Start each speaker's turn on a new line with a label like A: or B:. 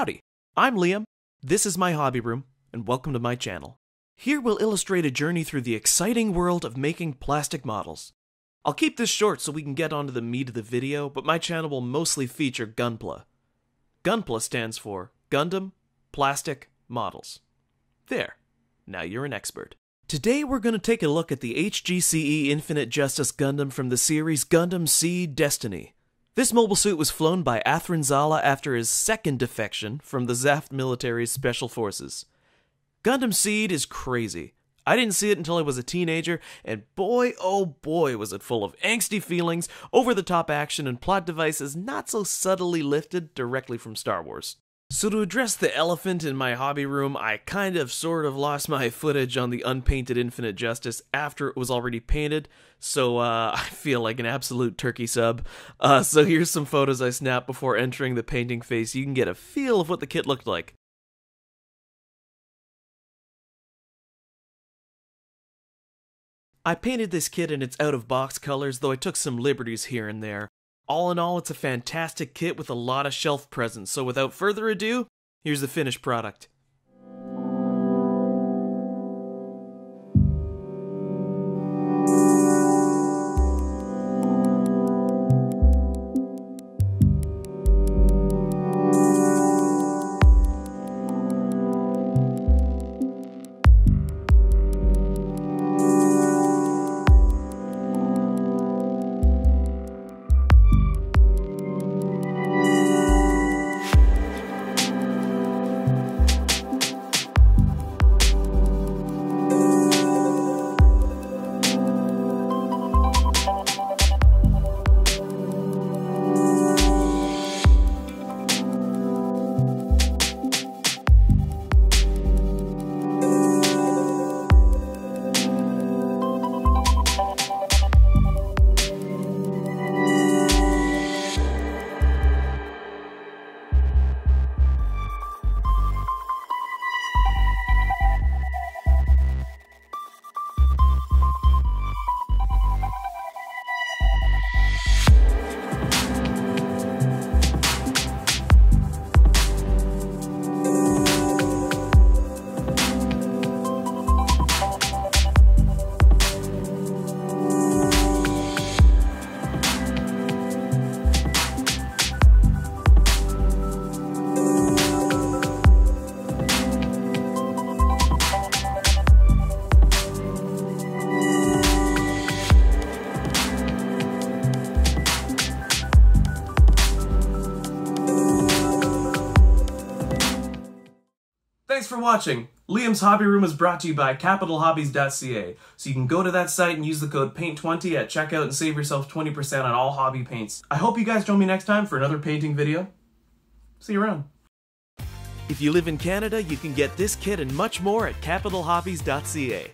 A: Howdy, I'm Liam, this is my hobby room, and welcome to my channel. Here we'll illustrate a journey through the exciting world of making plastic models. I'll keep this short so we can get onto the meat of the video, but my channel will mostly feature Gunpla. Gunpla stands for Gundam Plastic Models. There, now you're an expert. Today we're going to take a look at the HGCE Infinite Justice Gundam from the series Gundam Seed Destiny. This mobile suit was flown by Athrin Zala after his second defection from the Zaft military's special forces. Gundam Seed is crazy. I didn't see it until I was a teenager, and boy oh boy was it full of angsty feelings, over-the-top action, and plot devices not so subtly lifted directly from Star Wars. So to address the elephant in my hobby room, I sort of lost my footage on the unpainted Infinite Justice after it was already painted, so I feel like an absolute turkey sub. So here's some photos I snapped before entering the painting phase. You can get a feel of what the kit looked like. I painted this kit in its out-of-box colors, though I took some liberties here and there. All in all, it's a fantastic kit with a lot of shelf presence, so without further ado, here's the finished product. Thanks for watching. Liam's Hobby Room is brought to you by capitalhobbies.ca, so you can go to that site and use the code PAINT20 at checkout and save yourself 20% on all hobby paints. I hope you guys join me next time for another painting video. See you around. If you live in Canada, you can get this kit and much more at capitalhobbies.ca.